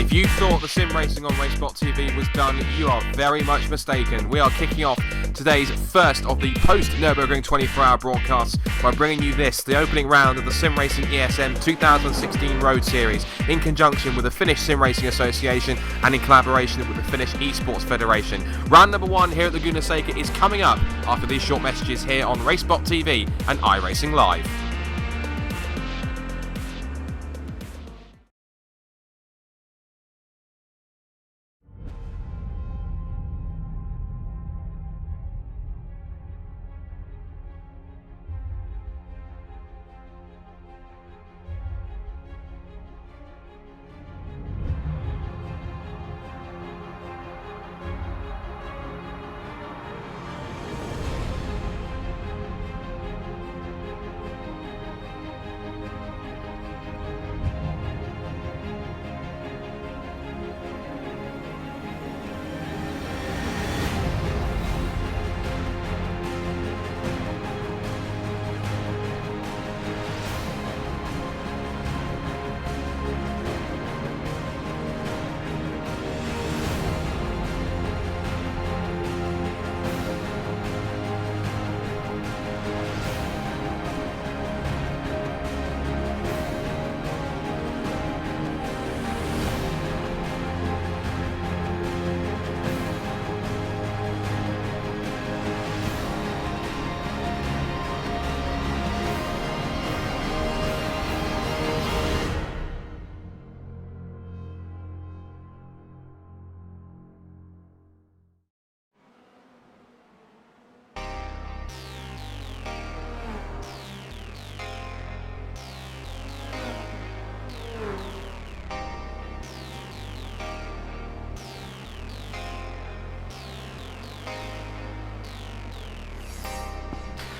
If you thought the sim racing on Racebot TV was done, you are very much mistaken. We are kicking off today's first of the post-Nürburgring 24-hour broadcasts by bringing you this, the opening round of the Sim Racing eSM 2016 Road Series, in conjunction with the Finnish Sim Racing Association and in collaboration with the Finnish Esports Federation. Round number 1 here at Laguna Seca is coming up after these short messages here on Racebot TV and iRacing Live.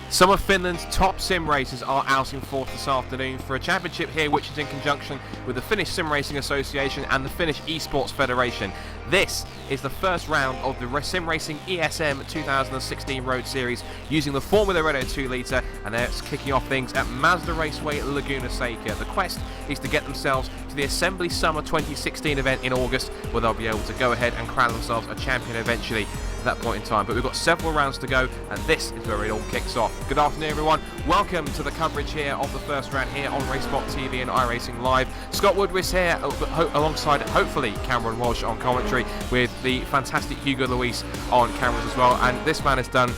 Some of Finland's top sim racers are outing forth this afternoon for a championship here, which is in conjunction with the Finnish Sim Racing Association and the Finnish Esports Federation. This is the first round of the Sim Racing eSM 2016 Road Series using the Formula Renault 2 litre, and they're kicking off things at Mazda Raceway Laguna Seca. The quest is to get themselves to the Assembly Summer 2016 event in August, where they'll be able to go ahead and crown themselves a champion eventually at that point in time. But we've got several rounds to go, and this is where it all kicks off. Good afternoon, everyone. Welcome to the coverage here of the first round here on Racebot TV and iRacing Live. Scott Woodward's here alongside, hopefully, Cameron Walsh on commentary, with the fantastic Hugo Luis on cameras as well. And this man has done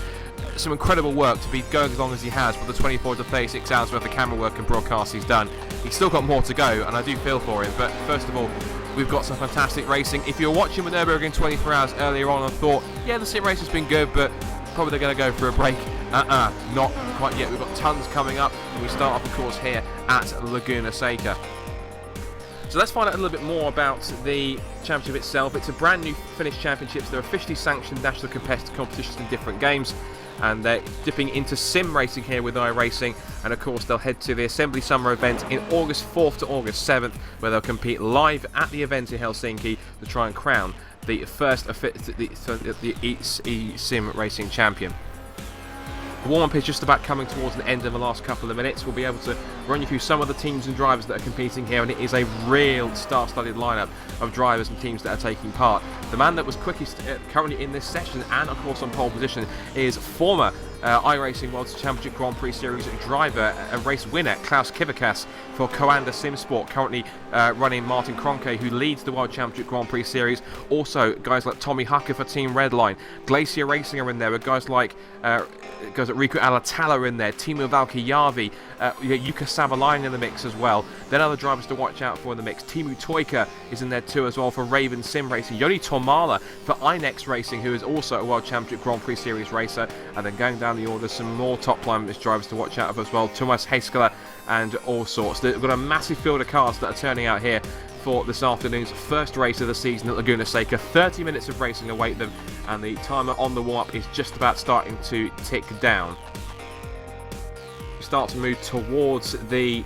some incredible work to be going as long as he has with the 24 to 36 hours worth of camera work and broadcasts he's done. He's still got more to go, and I do feel for him. But first of all, we've got some fantastic racing. If you're watching the Nürburgring 24 hours earlier on and thought, yeah, the sim race has been good, but probably they're going to go for a break. Not quite yet. We've got tons coming up, and we start off, of course, here at Laguna Seca. So let's find out a little bit more about the championship itself. It's a brand new Finnish championships. They're officially sanctioned national competitive competitions in different games, and they're dipping into sim racing here with iRacing, and of course they'll head to the Assembly Summer event in August 4th to August 7th, where they'll compete live at the event in Helsinki to try and crown the first the eSim racing champion. The warm-up is just about coming towards the end of the last couple of minutes. We'll be able to run you through some of the teams and drivers that are competing here, and it is a real star-studded lineup of drivers and teams that are taking part. The man that was quickest currently in this session and of course on pole position is former iRacing World Championship Grand Prix Series driver and race winner Klaus Kivikas for Coanda Simsport, currently running Martin Kroenke, who leads the World Championship Grand Prix Series. Also guys like Tommy Hucker for Team Redline, Glacier Racing are in there with guys like Riku Alatala in there, Timo Valkijärvi, Jukka Savalainen in the mix as well. Then other drivers to watch out for in the mix. Timu Toika is in there too as well for Raven Sim Racing. Joni Tomala for Inex Racing, who is also a World Championship Grand Prix Series racer. And then going down the order, some more top line drivers to watch out for as well. Thomas Heiskala and all sorts. They've got a massive field of cars that are turning out here for this afternoon's first race of the season at Laguna Seca. 30 minutes of racing await them, and the timer on the warm-up is just about starting to tick down. We start to move towards the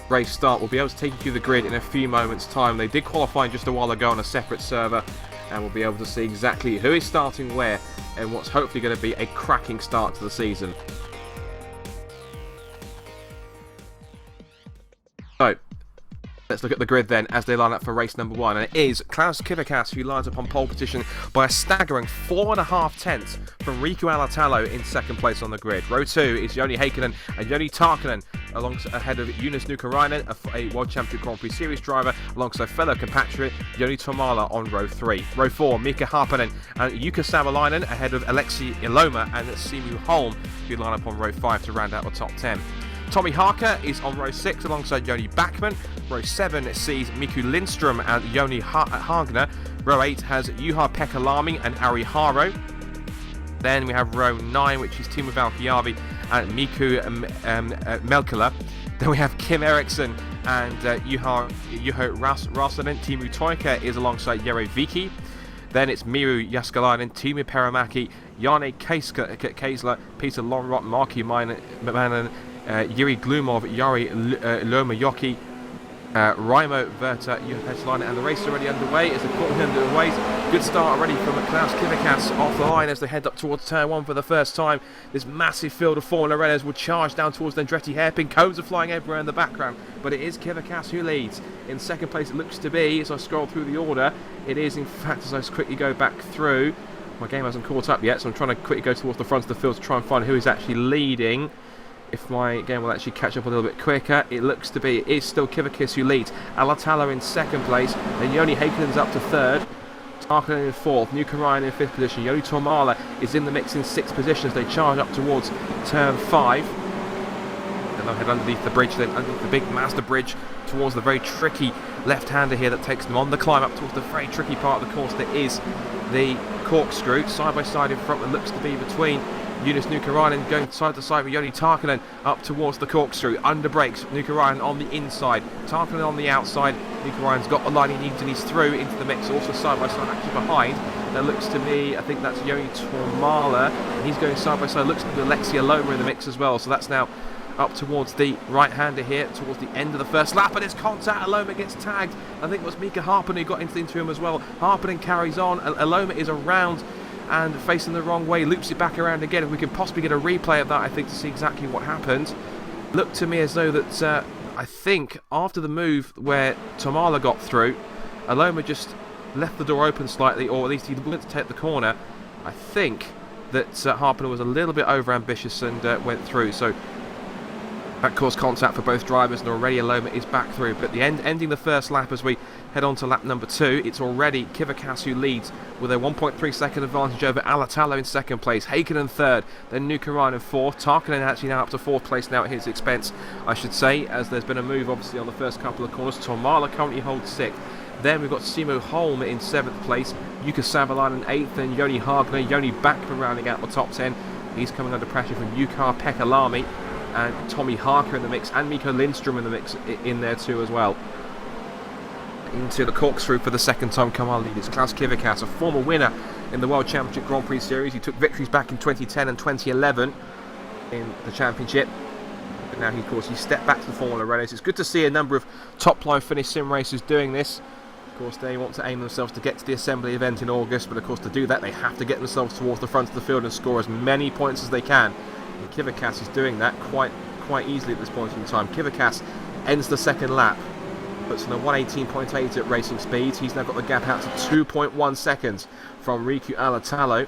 race start. We'll be able to take you through the grid in a few moments' time. They did qualify just a while ago on a separate server, and we'll be able to see exactly who is starting where and what's hopefully going to be a cracking start to the season. So, Let's look at the grid then as they line up for race number 1, and it is Klaus Kivikas who lines up on pole position by a staggering 4.5 tenths from Riku Alatalo in second place on the grid. Row 2 is Joni Heikkinen and Joni Tarkkanen ahead of Jonas Nukkarainen, a World Championship Grand Prix Series driver, alongside fellow compatriot Joni Tomala on row 3. Row 4, Mika Haapanen and Jukka Savolainen ahead of Aleksi Iloma and Simu Holm who line up on row 5 to round out the top 10. Tommy Harker is on row 6 alongside Joni Backman. Row 7 sees Miku Lindström and Joni Hagner. Row 8 has Juha-Pekka Lami and Ari Haro. Then we have row 9, which is Timo Valkjärvi and Miku Melkala. Then we have Kim Eriksson and Juho Rasanen. Timu Toika is alongside Jere Viki. Then it's Miru Jaskalainen, Timu Perämäki, Janne Keisler, Peter Lonrot, Marky Manen, Yuri Glumov, Yari Lomayoki, Raimo Verta, Juha-Pekka, and the race is already underway. As the quarter underway, good start already from Klaus Kivikas off the line as they head up towards turn 1 for the first time. This massive field of Formula Renaults will charge down towards the Andretti hairpin. Cones are flying everywhere in the background, but it is Kivikas who leads. In second place it looks to be, as I scroll through the order, it is in fact, as I quickly go back through, my game hasn't caught up yet, so I'm trying to quickly go towards the front of the field to try and find who is actually leading. If my game will actually catch up a little bit quicker, it looks to be, it is still Kivikas who leads. Alatalo in second place, then Joni Heikkinen's up to third. Tarkkanen in fourth, Nukkarainen in fifth position. Joni Tomala is in the mix in sixth position as they charge up towards turn 5. And they'll head underneath the bridge, then underneath the big Mazda bridge towards the very tricky left-hander here that takes them on the climb up towards the very tricky part of the course that is the corkscrew. Side by side in front, it looks to be between Jonas Nukkarainen going side to side with Joni Tarkkanen up towards the corkscrew. Under brakes, Nukkarainen on the inside, Tarkkanen on the outside. Nukkarainen's got the line he needs and he's through into the mix. Also side by side, actually behind. That looks to me, I think that's Joni Tomala, and he's going side by side. Looks to be Aleksi Iloma in the mix as well. So that's now up towards the right-hander here, towards the end of the first lap, and it's contact. Iloma gets tagged. I think it was Mika Haapanen who got into him as well. Haapanen carries on. Iloma is around and facing the wrong way, loops it back around again. If we can possibly get a replay of that, I think, to see exactly what happened. Looked to me as though that I think after the move where Tomala got through, Iloma just left the door open slightly, or at least he went to take the corner. I think that Haapanen was a little bit over ambitious and went through, so that caused contact for both drivers, and already Iloma is back through. But at the ending the first lap, as we head on to lap number 2, it's already Kivikas who leads with a 1.3 second advantage over Alatalo in second place, Heikkinen third, then Nukkarainen fourth. Tarkkanen actually now up to fourth place now at his expense, I should say, as there's been a move obviously on the first couple of corners. Tomala currently holds 6th. Then we've got Simu Holm in 7th place, Jukka Savolainen 8th, then Joni Hagner, Joni Backman rounding out the top 10. He's coming under pressure from Juha-Pekka Lami and Tommy Harker in the mix, and Mikko Lindström in the mix in there too as well. Into the corkscrew for the second time come our leaders. Klaus Kivikas, a former winner in the World Championship Grand Prix Series. He took victories back in 2010 and 2011 in the championship. But now, of course, he stepped back to the Formula Renaults. It's good to see a number of top-line Finnish sim racers doing this. Of course, they want to aim themselves to get to the assembly event in August, but of course, to do that, they have to get themselves towards the front of the field and score as many points as they can. And Kivikas is doing that quite easily at this point in time. Kivikas ends the second lap, puts in a 118.8 at racing speeds. He's now got the gap out to 2.1 seconds from Riku Alatalo.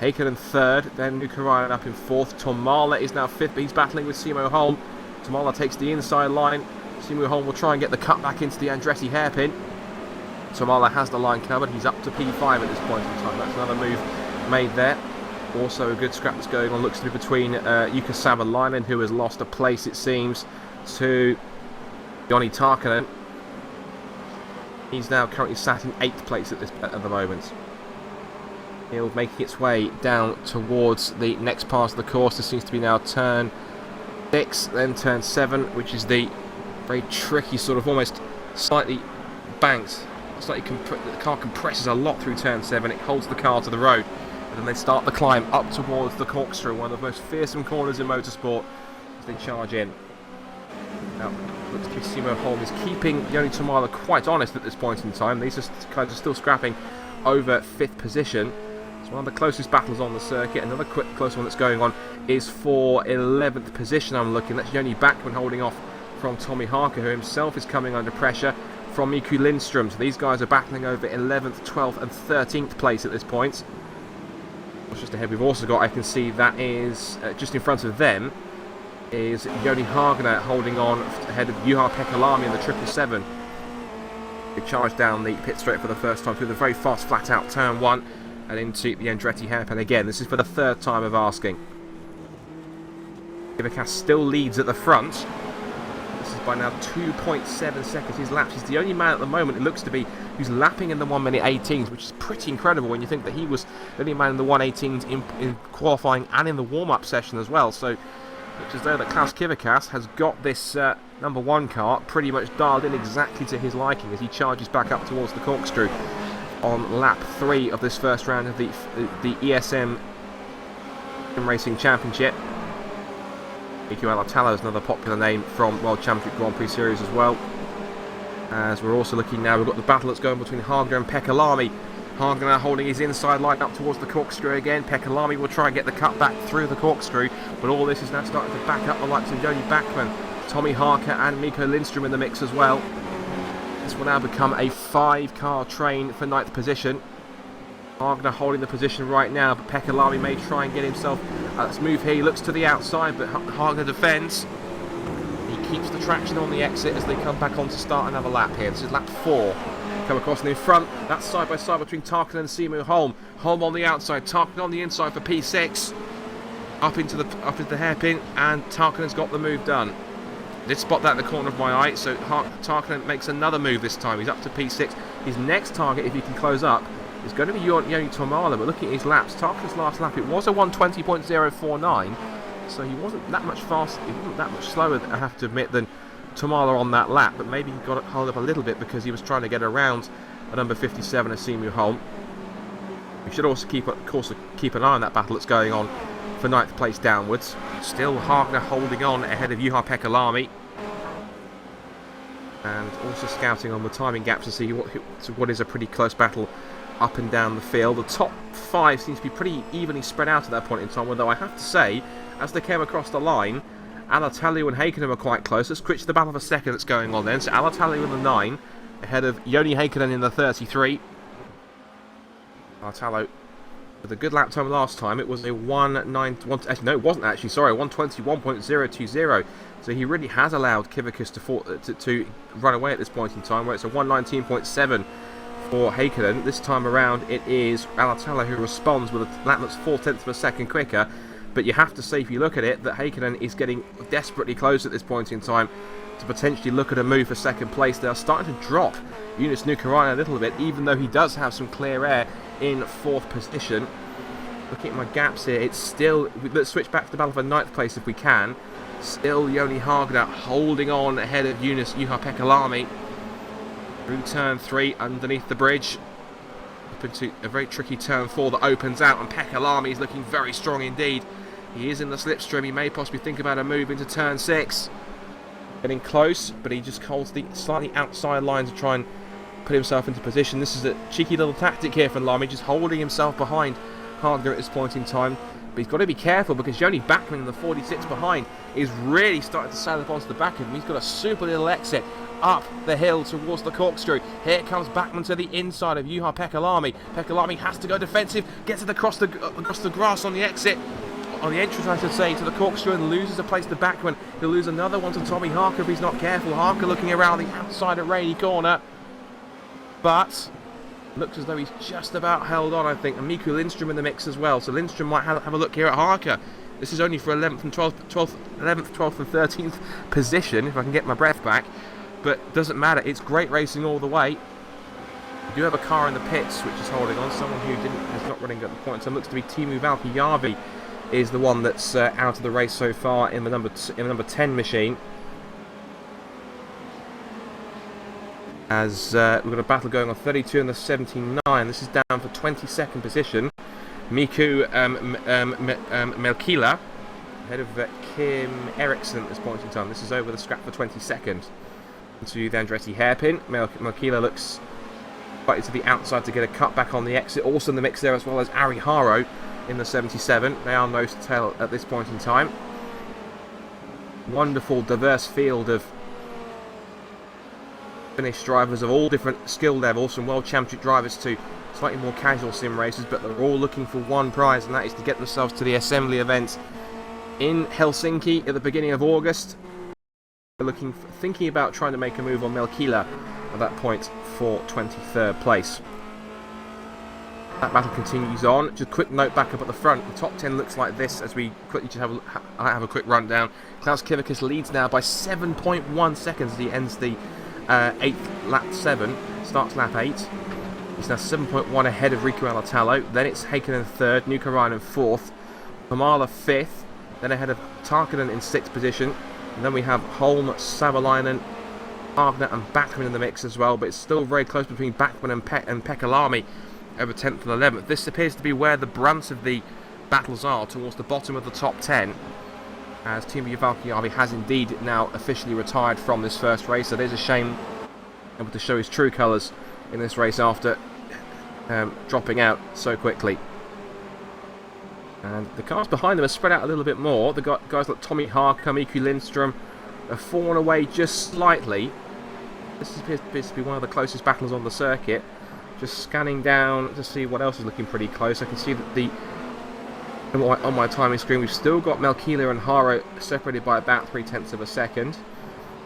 Heikkinen third, then Nukkarainen up in fourth. Tomala is now fifth, but he's battling with Simu Holm. Tomala takes the inside line. Simu Holm will try and get the cut back into the Andretti hairpin. Tomala has the line covered. He's up to P5 at this point in time. That's another move made there. Also a good scrap that's going on. Looks to be between Jukka Savolainen, who has lost a place, it seems, to Joni Tarkkanen. He's now currently sat in 8th place at the moment. He'll making its way down towards the next part of the course. This seems to be now turn 6, then turn 7, which is the very tricky sort of almost slightly banked. The car compresses a lot through turn 7. It holds the car to the road, and then they start the climb up towards the corkscrew, one of the most fearsome corners in motorsport, as they charge in. Now, looks like Simu Holm is keeping Joni Tomala quite honest at this point in time. These guys are still scrapping over 5th position. It's one of the closest battles on the circuit. Another close one that's going on is for 11th position, I'm looking. That's Joni Backman holding off from Tommy Harker, who himself is coming under pressure from Miku Lindström. So these guys are battling over 11th, 12th and 13th place at this point. Just ahead, we've also got, I can see that is just in front of them is Joni Hagener holding on ahead of Juha Pekalami in the 777. They charged down the pit straight for the first time through the very fast flat out turn 1 and into the Andretti hairpin again. This is for the third time of asking. Civitas still leads at the front. This is by now 2.7 seconds his laps. He's the only man at the moment, it looks to be, who's lapping in the 1 minute 18s, which is pretty incredible when you think that he was the only man in the 1:18s in qualifying and in the warm-up session as well. So looks as though that Klaus Civitas has got this number 1 car pretty much dialed in exactly to his liking as he charges back up towards the corkscrew on lap 3 of this first round of the eSM Racing Championship. Mikko Alatalo is another popular name from World Championship Grand Prix Series as well. As we're also looking now, we've got the battle that's going between Hagener and Pekalami. Hagener now holding his inside line up towards the corkscrew again. Pekalami will try and get the cut back through the corkscrew, but all this is now starting to back up the likes of Joni Backman, Tommy Harker and Miku Lindström in the mix as well. This will now become a 5-car train for 9th position. Hagener holding the position right now, but Pekalami may try and get himself. Let's move here, he looks to the outside, but Hagener defends. He keeps the traction on the exit as they come back on to start another lap here. This is lap 4. Come across and in front, that's side by side between Tarkinen and Simu Holm. Holm on the outside, Tarkinen on the inside for P6. Up into the hairpin, and Tarkinen's got the move done. Did spot that in the corner of my eye, so Tarkinen makes another move this time. He's up to P6. His next target, if he can close up, is going to be Joni Tomala, but looking at his laps, Tarkinen's last lap, it was a 1:20.049, so he wasn't that much faster, he wasn't that much slower, I have to admit, than Tomala on that lap, but maybe he got it held up a little bit because he was trying to get around a number 57, Asimu Holm. We should also keep an eye on that battle that's going on for 9th place downwards. Still Hagener holding on ahead of Juha Pekalami. And also scouting on the timing gaps to see what is a pretty close battle up and down the field. The top 5 seems to be pretty evenly spread out at that point in time, although I have to say, as they came across the line, Alatalo and Heikkinen are quite close. Let's switch the battle for second that's going on then. So Alatalo in the 9, ahead of Joni Heikkinen in the 33. Alatalo with a good lap time last time. It was a 1:21. No, it wasn't actually. Sorry, 1:21.020. So he really has allowed Civitas to run away at this point in time, where it's a 1:19.7 for Heikkinen. This time around, it is Alatalo who responds with a lap that's 0.4 of a second quicker. But you have to say, if you look at it, that Heikkinen is getting desperately close at this point in time to potentially look at a move for second place. They are starting to drop Yunus Nukarine a little bit, even though he does have some clear air in 4th position. Looking at my gaps here, it's still, let's switch back to the battle for 9th place if we can. Still Joni Hagener holding on ahead of Juha Pekalami. Through turn 3, underneath the bridge. Up into a very tricky turn 4 that opens out, and Pekalami is looking very strong indeed. He is in the slipstream. He may possibly think about a move into turn 6. Getting close, but he just holds the slightly outside line to try and put himself into position. This is a cheeky little tactic here for Lamy, just holding himself behind Hagener at this point in time. But he's got to be careful because Joni Backman in the 46 behind is really starting to sail up onto the back of him. He's got a super little exit up the hill towards the corkscrew. Here comes Backman to the inside of Juha Pekalami. Pekalami has to go defensive, gets it across the grass on the exit. On the entrance, I should say, to the corkscrew, and loses a place to Backman. He'll lose another one to Tommy Harker if he's not careful. Harker looking around the outside of Rainy corner, but looks as though he's just about held on, I think. And Miku Lindström in the mix as well, so Lindström might have a look here at Harker. This is only for 11th and 12th and 13th position, if I can get my breath back, but doesn't matter. It's great racing all the way. We do have a car in the pits which is holding on. Someone who is not running at the point in time looks to be Timu Valkojärvi. Is the one that's out of the race so far in the number 10 machine. As we've got a battle going on 32 and the 79. This is down for 22nd position. Miku Melkila ahead of Kim Eriksson at this point in time. This is over the scrap for 22nd. To the Andretti hairpin. Melkila looks slightly to the outside to get a cut back on the exit. Also in the mix there as well as Ari Haro in the 77. They are nose to tail at this point in time. Wonderful diverse field of Finnish drivers of all different skill levels, from World Championship drivers to slightly more casual sim racers, but they're all looking for one prize, and that is to get themselves to the assembly event in Helsinki at the beginning of August. They're thinking about trying to make a move on Melkila at that point for 23rd place. That battle continues on. Just a quick note back up at the front. The top 10 looks like this as we quickly just have a quick rundown. Klaus Kivicus leads now by 7.1 seconds as he ends the 8th lap 7. Starts lap 8. He's now 7.1 ahead of Riku Alatalo. Then it's Heikkinen 3rd, Nuka Ryan 4th, Pamala 5th. Then ahead of Tarkinen in 6th position. And then we have Holm, Savalainen, Agner and Bachmann in the mix as well. But it's still very close between Bachmann and Pekalami over 10th and 11th. This appears to be where the brunt of the battles are, towards the bottom of the top 10, as Timo Valkyarvi has indeed now officially retired from this first race. So there's a shame, able to show his true colours in this race after dropping out so quickly. And the cars behind them are spread out a little bit more. The guys like Tommy Harker, Miku Lindström have fallen away just slightly. This appears to be one of the closest battles on the circuit. Just scanning down to see what else is looking pretty close. I can see that on my timing screen we've still got Melkila and Haro separated by about 0.3 of a second.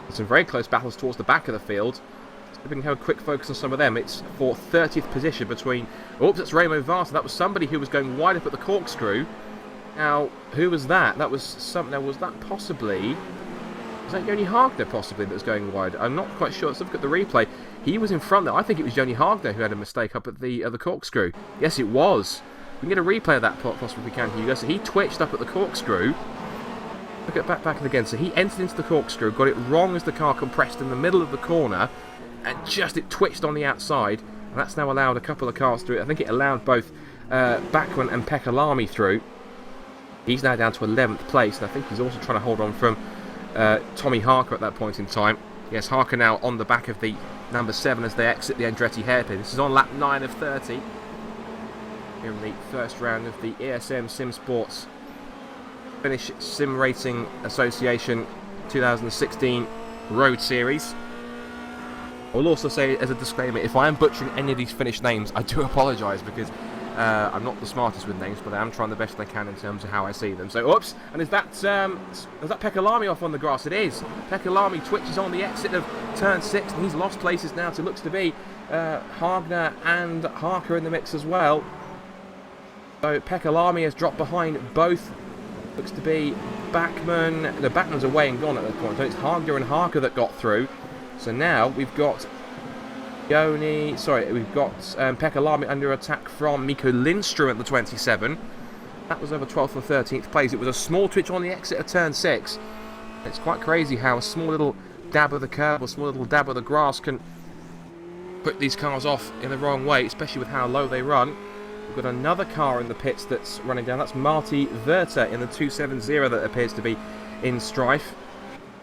There's some very close battles towards the back of the field. So we can have a quick focus on some of them. It's for 30th position between... Oops, that's Remo Vasa. That was somebody who was going wide up at the corkscrew. Now, who was that? That was something... Now, was that possibly... Was that Joni Hagner possibly that was going wide? I'm not quite sure. Let's look at the replay. He was in front there. I think it was Joni Hagner who had a mistake up at the corkscrew. Yes, it was. We can get a replay of that possibly if we can, Hugo. So he twitched up at the corkscrew. Look at back again. So he entered into the corkscrew, got it wrong as the car compressed in the middle of the corner, and just it twitched on the outside. And that's now allowed a couple of cars through. I think it allowed both Bachmann and Pekalami through. He's now down to 11th place, and I think he's also trying to hold on from Tommy Harker at that point in time. Yes, Harker now on the back of the number 7 as they exit the Andretti hairpin. This is on lap 9 of 30 here in the first round of the eSM Sim Sports Finnish Sim Racing Association 2016 Road Series. I will also say as a disclaimer, if I am butchering any of these Finnish names, I do apologise, because I'm not the smartest with names, but I am trying the best I can in terms of how I see them. So, oops, and is that Pekalami off on the grass? It is. Pekalami twitches on the exit of turn 6, and he's lost places now, so it looks to be Hagner and Harker in the mix as well. So Pekalami has dropped behind both. Looks to be Bachmann. No, Bachmann's away and gone at this point, so it's Hagner and Harker that got through. So now we've got Pekalami under attack from Mikko Lindström at the 27. That was over 12th and 13th place. It was a small twitch on the exit of turn 6. It's quite crazy how a small little dab of the curb or small little dab of the grass can put these cars off in the wrong way, especially with how low they run. We've got another car in the pits that's running down. That's Marty Verta in the 270 that appears to be in strife.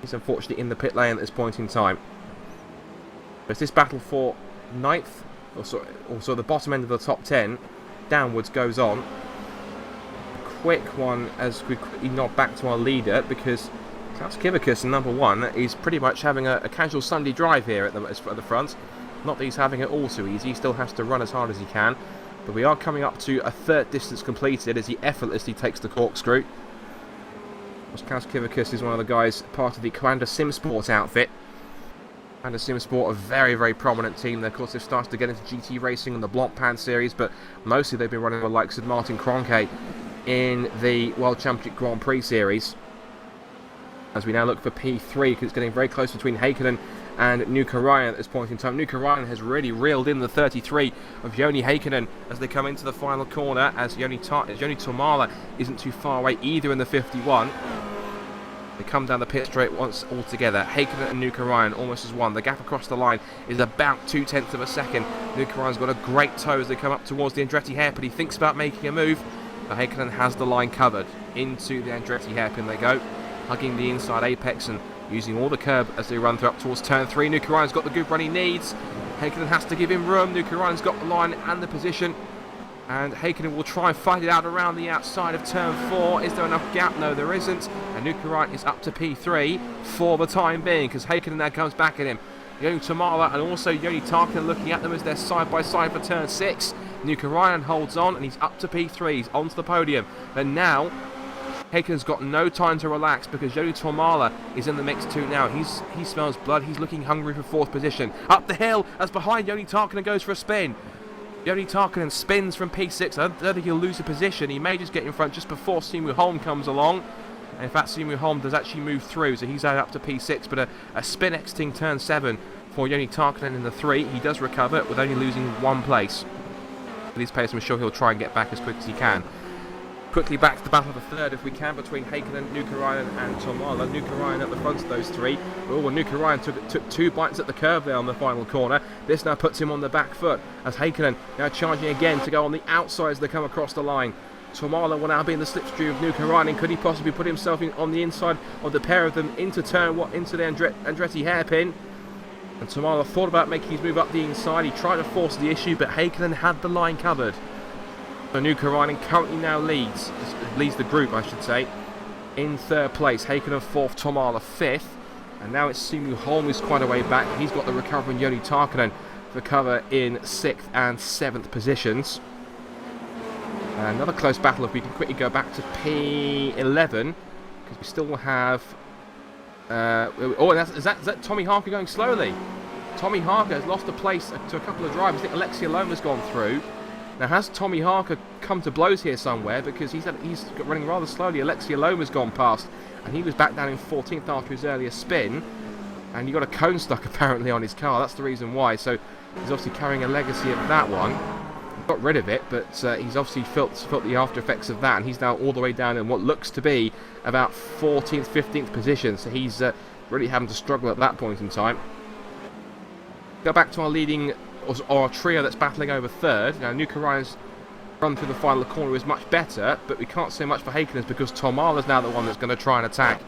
He's unfortunately in the pit lane at this point in time. As this battle for 9th, also the bottom end of the top 10, downwards goes on. A quick one as we quickly nod back to our leader, because Klaus Kivicus in number 1 is pretty much having a casual Sunday drive here at the front. Not that he's having it all too easy, he still has to run as hard as he can. But we are coming up to a third distance completed as he effortlessly takes the corkscrew. Klaus Kivicus is one of the guys part of the Commander Sim Sport outfit. Commander Sim Sport, a very, very prominent team. Of course, they've started to get into GT racing and the Blancpain series, but mostly they've been running the likes of Martin Kroenke in the World Championship Grand Prix series. As we now look for P3, because it's getting very close between Heikkinen and Nuka Ryan at this point in time. Nuka Ryan has really reeled in the 33 of Joni Heikkinen as they come into the final corner, as Joni Tomala isn't too far away either in the 51. They come down the pit straight once all together. Heikkinen and Nuka Ryan almost as one. The gap across the line is about 0.2 of a second. Nuka Ryan's got a great toe as they come up towards the Andretti hairpin. He thinks about making a move, but Heikkinen has the line covered. Into the Andretti hairpin they go, hugging the inside apex and using all the curb as they run through up towards turn 3. Nuka Ryan's got the good run he needs. Heikkinen has to give him room. Nuka Ryan's got the line and the position. And Heikkinen will try and fight it out around the outside of turn 4. Is there enough gap? No, there isn't. And Nuka Ryan is up to P3 for the time being, because Heikkinen now comes back at him. Yoni Tamala and also Yoni Tarkin looking at them as they're side by side for turn 6. Nuka Ryan holds on and he's up to P3s, onto the podium. But now, Haken's got no time to relax because Yoni Tamala is in the mix too now. He smells blood, he's looking hungry for 4th position. Up the hill as behind Yoni Tarkin goes for a spin. Yoni Tarkin spins from P6. I don't think he'll lose a position. He may just get in front just before Simu Holm comes along. And in fact, Simu Holm does actually move through, so he's out up to P6. But a spin exiting turn 7 for Yoni Tarkin in the 3. He does recover with only losing 1 place. With his pace, I'm sure he'll try and get back as quick as he can. Quickly back to the battle of the 3rd if we can between Haken, Nuka Ryan and Tomala. Nuka Ryan at the front of those 3. Oh, Nuka Ryan took 2 bites at the curve there on the final corner. This now puts him on the back foot as Haken now charging again to go on the outside as they come across the line. Tomala will now be in the slipstream of Nuka Ryan, and could he possibly put himself on the inside of the pair of them into into the Andretti hairpin? And Tomala thought about making his move up the inside. He tried to force the issue, but Haken had the line covered. So Nuka Ryan currently now leads the group, I should say, in 3rd place. Haken 4th, Tomala 5th, and now it's Simu Holm who's quite a way back. He's got the recovering Yoni Tarkinen to cover in 6th and 7th positions. Another close battle if we can quickly go back to P11, because we still will have... is that Tommy Harker going slowly? Tommy Harker has lost a place to a couple of drivers. I think Alexia Loma's gone through. Now, has Tommy Harker come to blows here somewhere? Because he's running rather slowly. Alexia Loma's gone past, and he was back down in 14th after his earlier spin. And he got a cone stuck apparently on his car. That's the reason why. So he's obviously carrying a legacy of that one. He got rid of it, but he's obviously felt the after effects of that. And he's now all the way down in what looks to be about 14th, 15th position. So he's really having to struggle at that point in time. Go back to our leading... or our trio that's battling over 3rd. Now, Nuka Ryan's run through the final corner is much better, but we can't say much for Haken's because Tomala's now the one that's going to try and attack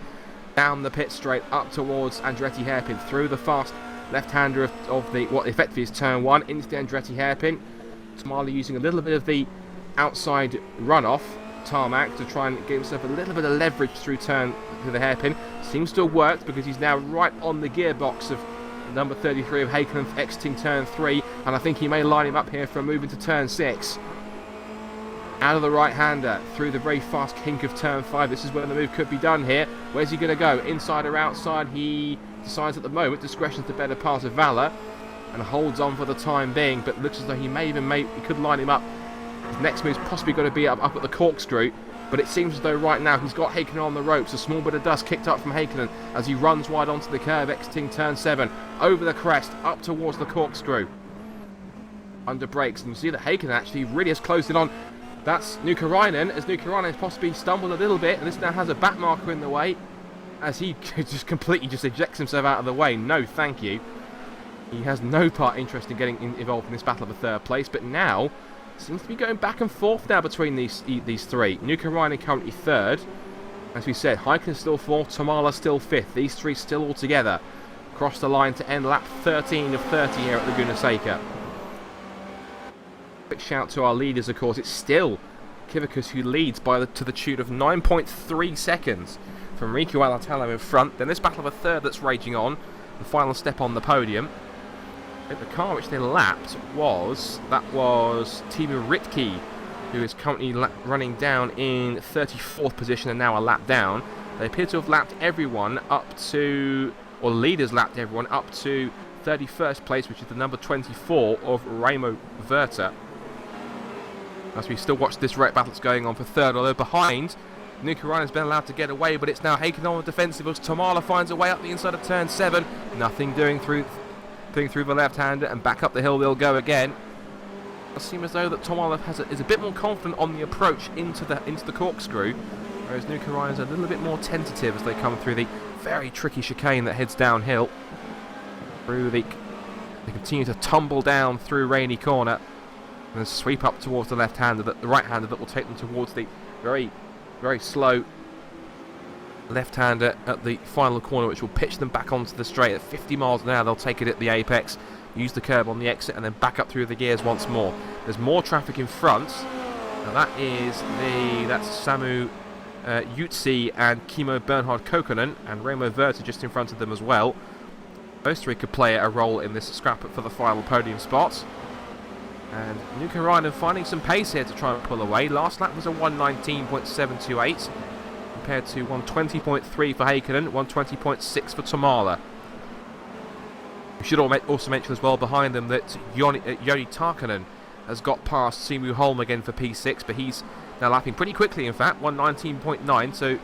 down the pit straight up towards Andretti hairpin through the fast left-hander of the what effectively is turn 1 into the Andretti hairpin. Tomala using a little bit of the outside runoff tarmac to try and give himself a little bit of leverage through the hairpin. Seems to have worked because he's now right on the gearbox of number 33 of Haken exiting turn 3, and I think he may line him up here for a move into turn 6. Out of the right-hander, through the very fast kink of turn 5. This is where the move could be done here. Where's he going to go? Inside or outside? He decides at the moment discretion's the better part of valour, and holds on for the time being, but looks as though he could line him up. His next move's possibly going to be up at the corkscrew, but it seems as though right now he's got Haken on the ropes. A small bit of dust kicked up from Haken as he runs wide onto the curve, exiting turn 7, over the crest, up towards the corkscrew. Under brakes, and you see that Haken actually really has closed in on. That's Nuka Ryan, as Nuka Ryan has possibly stumbled a little bit, and this now has a back marker in the way, as he just completely ejects himself out of the way. No, thank you. He has no interest in getting involved in this battle of a 3rd place, but now seems to be going back and forth now between these 3. Nuka Ryan currently 3rd. As we said, Haken still 4th, Tomala still 5th. These 3 still all together. Cross the line to end lap 13 of 30 here at Laguna Seca. Quick shout to our leaders, of course. It's still Kivicus who leads to the tune of 9.3 seconds from Riku Alatalo in front. Then this battle of a 3rd that's raging on. The final step on the podium. The car which they lapped was Timo Ritke, who is currently running down in 34th position and now a lap down. They appear to have lapped everyone up to, or the leaders lapped everyone up to 31st place, which is the number 24 of Remo Verta. As we still watch this battle that's going on for 3rd, although behind, Nuka Ryan has been allowed to get away, but it's now Haken on the defensive as Tomala finds a way up the inside of turn 7. Nothing doing through the left-hander, and back up the hill they'll go again. It seems as though that Tomala is a bit more confident on the approach into the corkscrew, whereas Nuka Ryan is a little bit more tentative as they come through the very tricky chicane that heads downhill. They continue to tumble down through Rainy Corner and sweep up towards the left-hander, the right-hander that will take them towards the very, very slow left-hander at the final corner, which will pitch them back onto the straight at 50 miles an hour. They'll take it at the apex, use the curb on the exit, and then back up through the gears once more. There's more traffic in front. Now that's Samu Yutzi and Kimo Bernhard Kokkonen, and Remo Verta just in front of them as well. Those three could play a role in this scrap for the final podium spot. And Nuka Ryan finding some pace here to try and pull away. Last lap was a 119.728 compared to 120.3 for Heikkinen, 120.6 for Tomala. We should also mention as well behind them that Joni Tarkkanen has got past Simu Holm again for P6, but he's now lapping pretty quickly, in fact, 119.9. So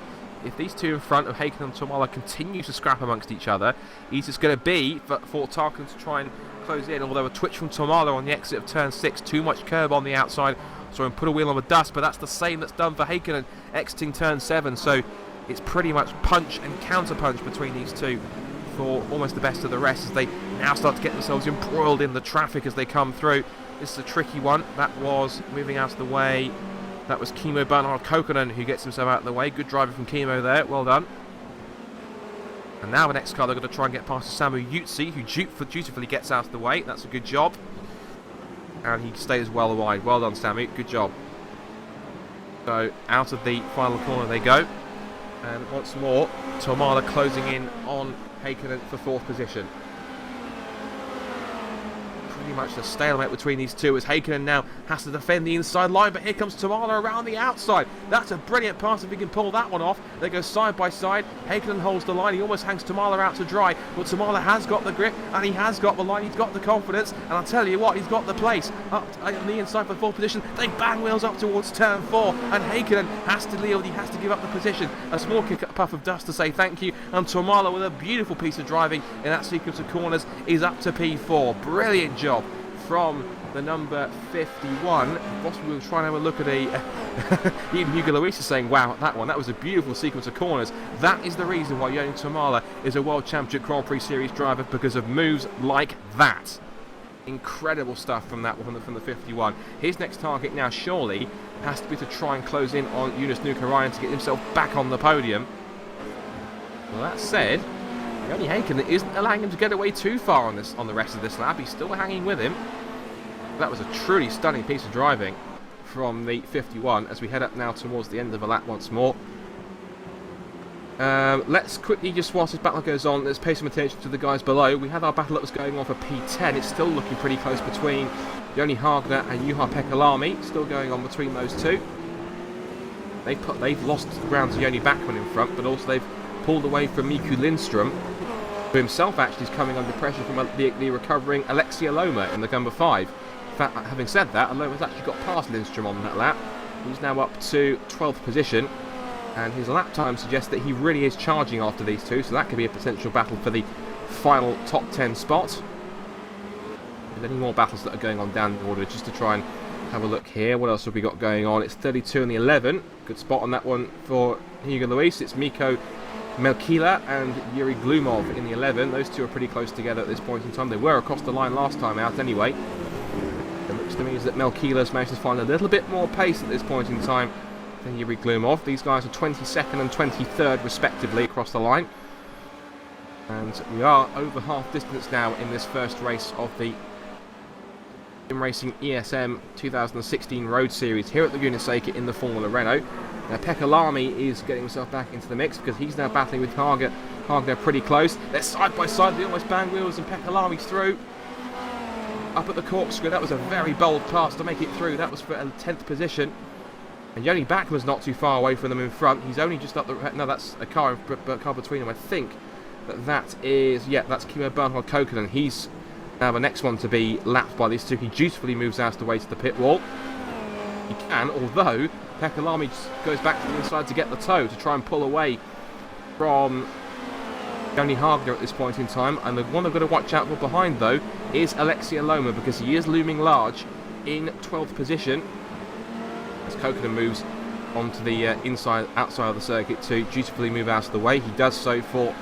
if these two in front of Heikkinen and Tomala continue to scrap amongst each other, it's just going to be for Tarkkanen to try and close in, although a twitch from Tomala on the exit of turn 6, too much curb on the outside, so and put a wheel on the dust, but that's the same that's done for Heikkinen exiting turn 7, so it's pretty much punch and counter punch between these two for almost the best of the rest as they now start to get themselves embroiled in the traffic as they come through. This is a tricky one. That was moving out of the way. That was Kimmo Bernhard Kokkonen who gets himself out of the way. Good driving from Kimmo there, well done. And now the next car they're going to try and get past Samu Yutzi, who dutifully gets out of the way. That's a good job. And he stays well wide. Well done, Samu. Good job. So out of the final corner they go. And once more, Tomala closing in on Heikkinen for 4th position. Pretty much a stalemate between these two as Heikkinen now has to defend the inside line, but here comes Tomala around the outside. That's a brilliant pass if he can pull that one off. They go side by side. Heikkinen holds the line. He almost hangs Tomala out to dry, but Tomala has got the grip and he has got the line. He's got the confidence, and I'll tell you what, he's got the place up on the inside for 4th position. They bang wheels up towards turn 4, and Heikkinen has to yield. He has to give up the position. A small puff of dust to say thank you, and Tomala with a beautiful piece of driving in that sequence of corners is up to P4. Brilliant job from the number 51. Possibly we'll try and have a look at even Hugo Luis is saying, wow, that was a beautiful sequence of corners. That is the reason why Joni Tomala is a World Championship Grand Prix Series driver, because of moves like that. Incredible stuff from that one from the 51. His next target now surely has to be to try and close in on Jonas Nuka-Ryan to get himself back on the podium. Well, that said, Joni Heikkinen isn't allowing him to get away too far on the rest of this lap. He's still hanging with him. That was a truly stunning piece of driving from the 51 as we head up now towards the end of the lap once more. Let's quickly, just whilst this battle goes on, let's pay some attention to the guys below. We had our battle that was going on for P10. It's still looking pretty close between Joni Hagner and Juha Pekalami. Still going on between those two. They've lost ground to Joni Backman in front, but also they've pulled away from Miku Lindström, who himself actually is coming under pressure from the recovering Alexia Loma in the number 5. In fact, having said that, Loma's actually got past Lindström on that lap. He's now up to 12th position, and his lap time suggests that he really is charging after these two, so that could be a potential battle for the final top 10 spot. With any more battles that are going on down the order, just to try and have a look here. What else have we got going on? It's 32 and the 11. Good spot on that one for Hugo Luis. It's Mikko Melkila and Yuri Glumov in the 11. Those two are pretty close together at this point in time. They were across the line last time out anyway. It looks to me as that Melkila's managed to find a little bit more pace at this point in time than Yuri Glumov. These guys are 22nd and 23rd respectively across the line. And we are over half distance now in this first race of the iRacing eSM 2016 Road Series here at Laguna Seca in the Formula Renault. Now Pekalami is getting himself back into the mix because he's now battling with Hagner pretty close. They're side by side, they almost bang wheels, and Pekalami's through. Up at the corkscrew, that was a very bold pass to make it through. That was for a 10th position. And Joni Backman's not too far away from them in front. He's only just up the... No, that's a car between them, I think. But that is... Yeah, that's Kimmo Bernhard Kokkonen. He's now the next one to be lapped by these two. He dutifully moves out of the way to the pit wall. He can, although Pekalami goes back to the inside to get the toe to try and pull away from Joni Hagner at this point in time. And the one I've got to watch out for behind, though, is Alexia Loma, because he is looming large in 12th position as Kokkonen moves onto the outside of the circuit to dutifully move out of the way. He does so for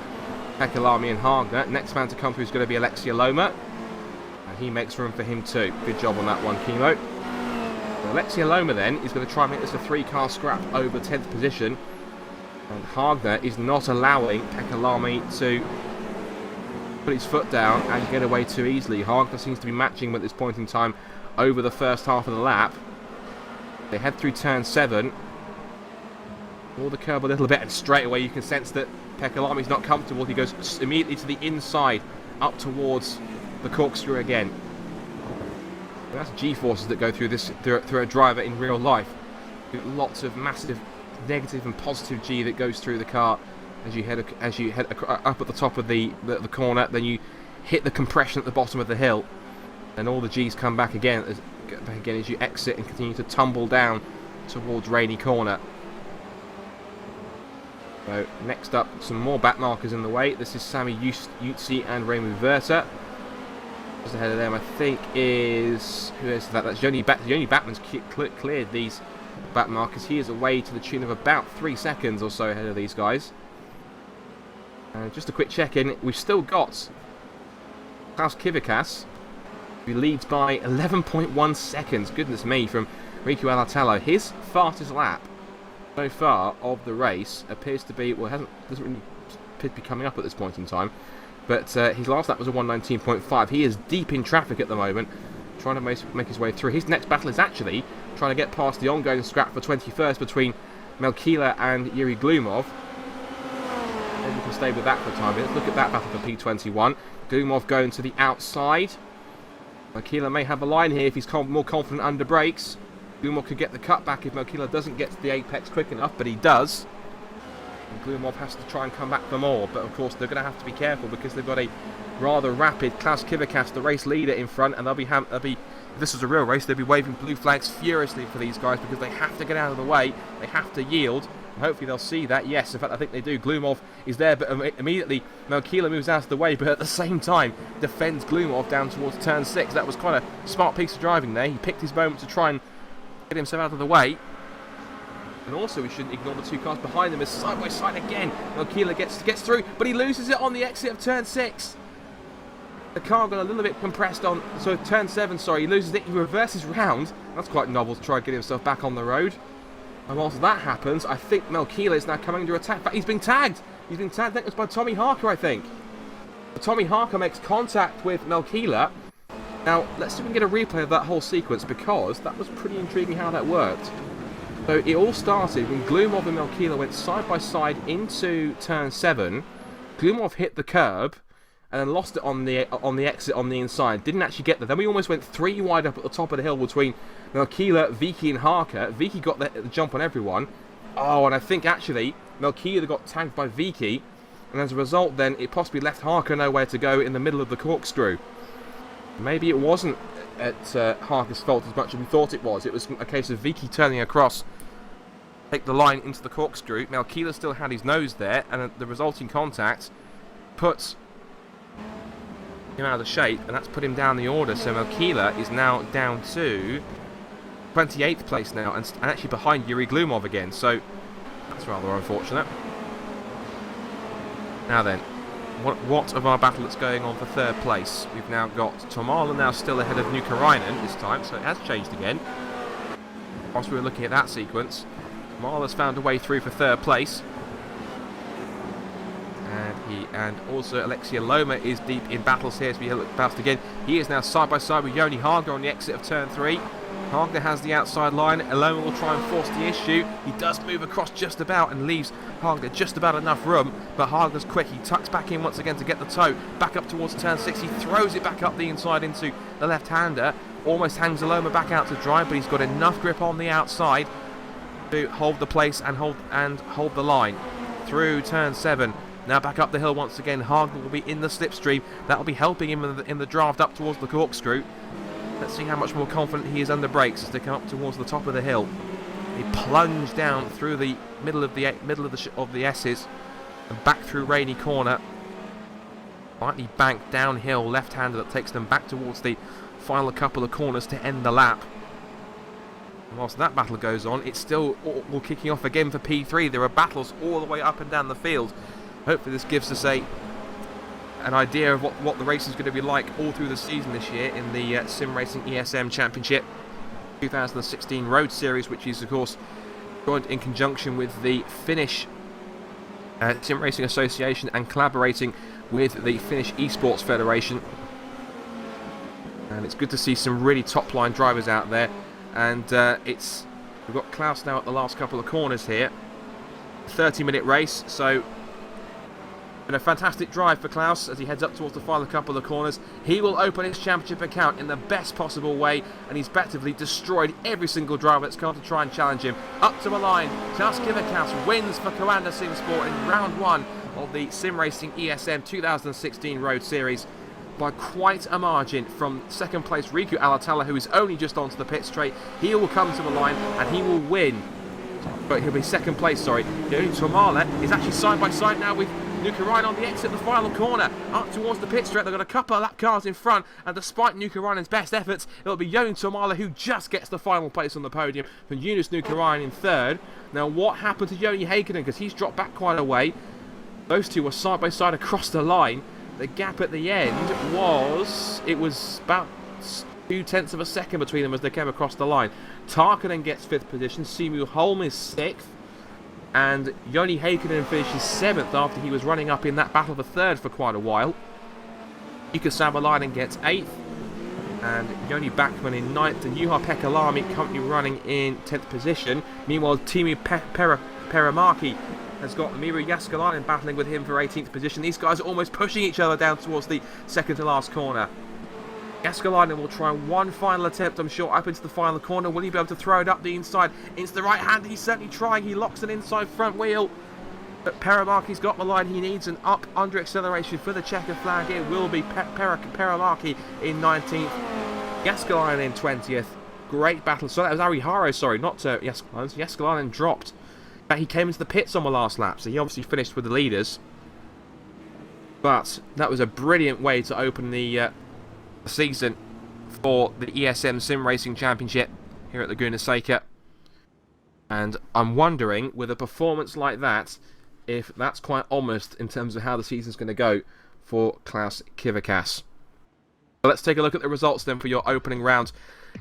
Pekalami and Hagner. Next man to come through is going to be Alexia Loma, and he makes room for him too. Good job on that one, Kimmo. Alexia Loma then is going to try and make this a 3-car scrap over 10th position, and Hagner is not allowing Pekalami to put his foot down and get away too easily. Hagner seems to be matching him at this point in time over the first half of the lap. They head through turn 7, pull the curb a little bit, and straight away you can sense that Pekalami's not comfortable. He goes immediately to the inside up towards the corkscrew again. That's G-forces that go through this through a driver in real life. Lots of massive negative and positive G that goes through the car as you head up at the top of the corner. Then you hit the compression at the bottom of the hill, and all the G's come back again as you exit and continue to tumble down towards Rainy Corner. So next up, some more back markers in the way. This is Sami Yutzi and Remu Verta. Just ahead of them, I think, is... who is that? That's Joni Batman's cleared these back markers. He is away to the tune of about 3 seconds or so ahead of these guys. Just a quick check-in. We've still got Klaus Kivikas, who leads by 11.1 seconds. Goodness me, from Riku Alatalo. His fastest lap so far of the race appears to be... well, doesn't really appear to be coming up at this point in time. But his last lap was a 1:19.5. He is deep in traffic at the moment, trying to make his way through. His next battle is actually trying to get past the ongoing scrap for 21st between Melkila and Yuri Glumov. Maybe we can stay with that for a time. Let's look at that battle for P21. Glumov going to the outside. Melkila may have a line here if he's more confident under brakes. Glumov could get the cutback if Melkila doesn't get to the apex quick enough, but he does. Glumov has to try and come back for more, but of course they're going to have to be careful because they've got a rather rapid Klaus Kivikas, the race leader, in front, and they'll be if this was a real race, they'll be waving blue flags furiously for these guys because they have to get out of the way, they have to yield, and hopefully they'll see that. Yes, in fact I think they do. Glumov is there, but immediately Melkila moves out of the way, but at the same time defends Glumov down towards turn 6. That was quite a smart piece of driving there. He picked his moment to try and get himself out of the way. And also, we shouldn't ignore the two cars behind them as side by side again. Melkila gets through, but he loses it on the exit of turn 6. The car got a little bit compressed on, so turn 7, sorry, he loses it, he reverses round. That's quite novel to try and get himself back on the road. And whilst that happens, I think Melkila is now coming under attack. In fact, he's been tagged. He's been tagged, I think it was by Tommy Harker, I think. Tommy Harker makes contact with Melkila. Now, let's see if we can get a replay of that whole sequence, because that was pretty intriguing how that worked. So it all started when Glumov and Melkila went side by side into turn 7. Glumov hit the curb and then lost it on the exit on the inside. Didn't actually get there. Then we almost went 3 wide up at the top of the hill between Melkila, Vicky and Harker. Vicky got the jump on everyone. Oh, and I think actually Melkila got tagged by Vicky, and as a result then it possibly left Harker nowhere to go in the middle of the corkscrew. Maybe it wasn't at Harker's fault as much as we thought it was. It was a case of Vicky turning across, take the line into the corkscrew. Melkila still had his nose there, and the resulting contact puts him out of shape, and that's put him down the order. So Melkila is now down to 28th place now, and actually behind Yuri Glumov again. So that's rather unfortunate. Now then, what of our battle that's going on for 3rd place? We've now got Tomala now still ahead of Nukarainen this time, so it has changed again. Whilst we were looking at that sequence, Tomala's found a way through for 3rd place. And also Alexia Loma is deep in battles here as we look past again. He is now side by side with Joni Hager on the exit of turn 3. Hager has the outside line. Loma will try and force the issue. He does move across just about and leaves Hager just about enough room, but Hager's quick. He tucks back in once again to get the toe. Back up towards turn 6. He throws it back up the inside into the left-hander. Almost hangs Loma back out to dry, but he's got enough grip on the outside to hold the place and hold the line through turn 7. Now back up the hill once again. Hager will be in the slipstream. That will be helping him in the draft up towards the corkscrew. Let's see how much more confident he is under brakes as they come up towards the top of the hill. He plunged down through the middle of the S's and back through Rainy Corner. Slightly banked downhill left-hander that takes them back towards the final couple of corners to end the lap. And whilst that battle goes on, it's still all kicking off again for P3. There are battles all the way up and down the field. Hopefully this gives us an idea of what the race is going to be like all through the season this year in the Sim Racing eSM Championship 2016 Road Series, which is of course joined in conjunction with the Finnish Sim Racing Association and collaborating with the Finnish Esports Federation. And it's good to see some really top line drivers out there, and we've got Klaus now at the last couple of corners here. 30-minute race, so And a fantastic drive for Klaus as he heads up towards the final couple of corners. He will open his championship account in the best possible way, and he's effectively destroyed every single driver that's come to try and challenge him. Up to the line, Klaus Kivikas wins for Coanda Sim Sport in round 1 of the Sim Racing eSM 2016 Road Series by quite a margin from second place Riku Alatala, who is only just onto the pit straight. He will come to the line and he will win. But he'll be second place, sorry. Yoni Tomala is actually side by side now with Nuka on the exit, the final corner, up towards the pit straight. They've got a couple of lap cars in front, and despite Nuka best efforts, it'll be Yoni Tomala who just gets the final place on the podium from Yunus Nuka in third. Now, what happened to Joni Heikkinen? Because he's dropped back quite a way. Those two were side by side across the line. The gap at the end was about 0.2 of a second between them as they came across the line. Tarkkanen gets 5th position, Simu Holm is 6th, and Joni Heikkinen finishes 7th after he was running up in that battle for 3rd for quite a while. Jukka Savalainen gets 8th, and Joni Backman in 9th, and Juha Pekalami currently running in 10th position. Meanwhile, Timu Perämäki has got Miru Jaskalainen battling with him for 18th position. These guys are almost pushing each other down towards the second to last corner. Jaskalainen will try one final attempt, I'm sure, up into the final corner. Will he be able to throw it up the inside into the right hand? He's certainly trying. He locks an inside front wheel. But Perämäki's got the line he needs, and up under acceleration for the checker flag. It will be Perämäki in 19th. Jaskalainen in 20th. Great battle. So that was Ariharo, sorry, not Jaskalainen. Jaskalainen dropped. He came into the pits on the last lap, so he obviously finished with the leaders. But that was a brilliant way to open the season for the eSM Sim Racing Championship here at Laguna Seca. And I'm wondering, with a performance like that, if that's quite almost in terms of how the season's going to go for Klaus Kivikas. So let's take a look at the results then for your opening round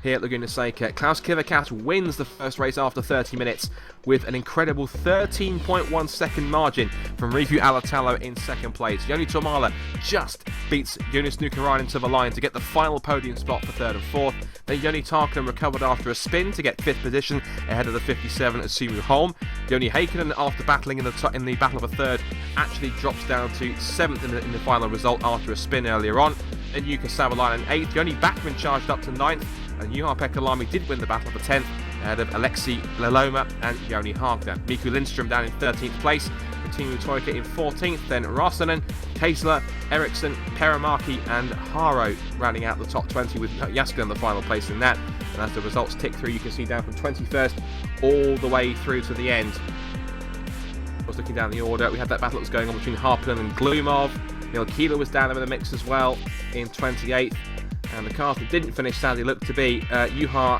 here at Laguna Seca. Klaus Kivikas wins the first race after 30 minutes with an incredible 13.1 second margin from Riku Alatalo in second place. Joni Tomala just beats Jonas Nuka to the line to get the final podium spot for 3rd and 4th. Then Joni Tarkkanen recovered after a spin to get 5th position ahead of the 57 at Simu Holm. Joni Heikkinen, after battling in the battle of a 3rd, actually drops down to 7th in the final result after a spin earlier on. Then Jukka Savalainen 8th. Joni Backman charged up to 9th. And Juha Pekalami did win the battle for 10th ahead of Alexi Leloma and Joni Hagner. Miku Lindström down in 13th place, Timu Toika in 14th, then Rasanen, Keisler, Eriksson, Perämäki and Haro rounding out the top 20 with Jaska in the final place in that. And as the results tick through, you can see down from 21st all the way through to the end. I was looking down the order, we had that battle that was going on between Harpinen and Glumov. Neil Keeler was down in the mix as well in 28th. And the cars that didn't finish sadly looked to be Juha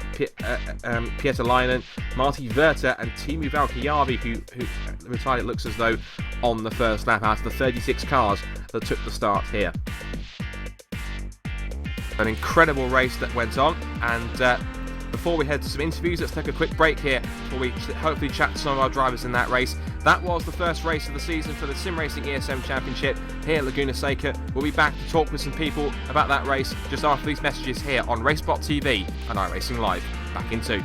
Pietalainen, Marty Verter and Timu Valkjärvi, who retired, it looks as though, on the first lap out of the 36 cars that took the start here. An incredible race that went on, and before we head to some interviews, let's take a quick break here before we hopefully chat to some of our drivers in that race. That was the first race of the season for the Sim Racing eSM Championship here at Laguna Seca. We'll be back to talk with some people about that race just after these messages here on Racebot TV and iRacing Live. Back in 2.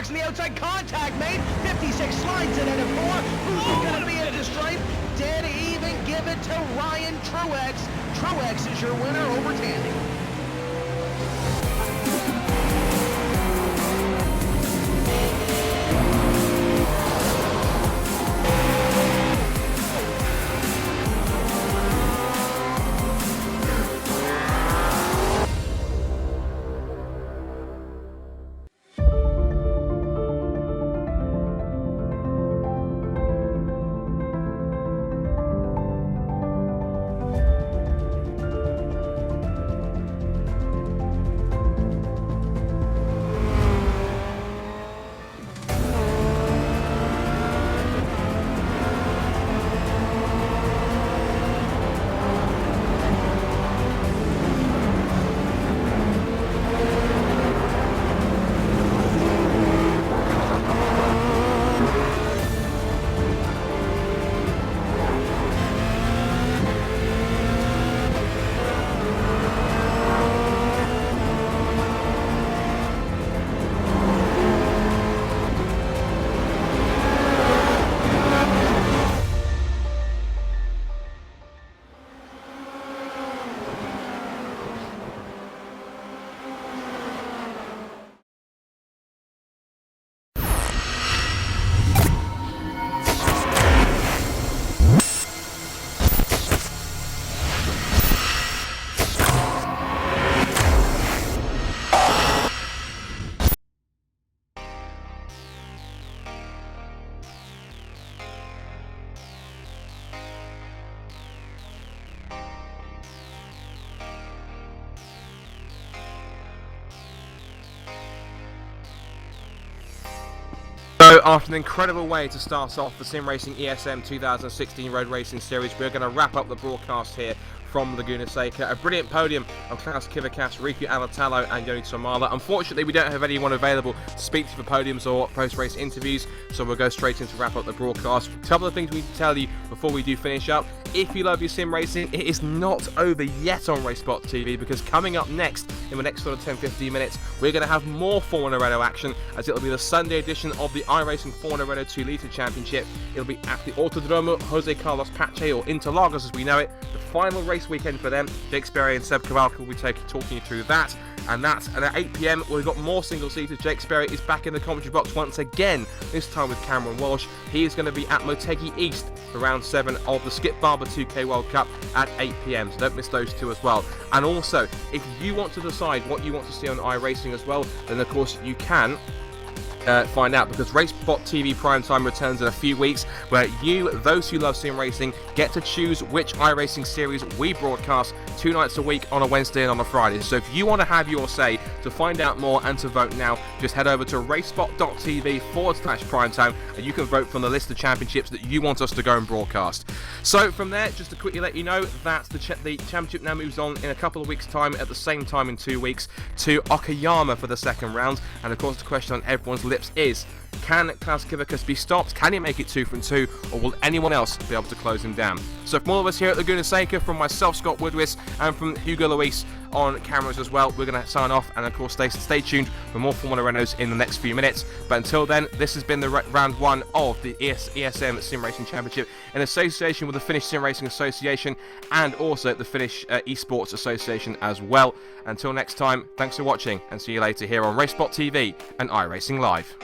Truex on the outside, contact made. 56 slides it into 4. Who's going to be into the stripe? Dead even, give it to Ryan Truex. Truex is your winner over Tandy. So after an incredible way to start off the Sim Racing eSM 2016 Road Racing Series, we're going to wrap up the broadcast here from Laguna Seca. A brilliant podium of Klaus Kivikas, Riku Alatalo and Yoni Tomala. Unfortunately, we don't have anyone available to speak to for podiums or post-race interviews, so we'll go straight into wrap up the broadcast. A couple of things we need to tell you before we do finish up. If you love your sim racing, it is not over yet on RaceSpot TV, because coming up next, in the next sort of 10-15 minutes, we're going to have more Formula Renault action, as it'll be the Sunday edition of the iRacing Formula Renault 2 Litre Championship. It'll be at the Autodromo Jose Carlos Pache, or Interlagos as we know it, the final race weekend for them. Jake Sperry and Seb Kowalka will be talking you through that. And that's at 8 PM. We've got more single-seaters. Jake Sperry is back in the commentary box once again, this time with Cameron Walsh. He is going to be at Motegi East for round 7 of the Skip Barber 2K World Cup at 8 PM, so don't miss those two as well. And also, if you want to decide what you want to see on iRacing as well, then of course you can find out, because RaceSpot TV Primetime returns in a few weeks, where you, those who love sim racing, get to choose which iRacing series we broadcast 2 nights a week on a Wednesday and on a Friday. So if you want to have your say, to find out more and to vote now, just head over to racespot.tv/primetime and you can vote from the list of championships that you want us to go and broadcast. So from there, just to quickly let you know that the championship now moves on in a couple of weeks' time, at the same time in 2 weeks, to Okayama for the second round. And of course the question on everyone's lips is, can Klaus Kivikas be stopped? Can he make it 2 from 2, or will anyone else be able to close him down? So from all of us here at Laguna Seca, from myself, Scott Woodwis, and from Hugo Luis on cameras as well, we're going to sign off, and of course stay tuned for more Formula Renaults in the next few minutes. But until then, this has been the round 1 of the eSM Sim Racing Championship in association with the Finnish Sim Racing Association and also the Finnish Esports Association as well. Until next time, thanks for watching, and see you later here on RaceSpot TV and iRacing Live.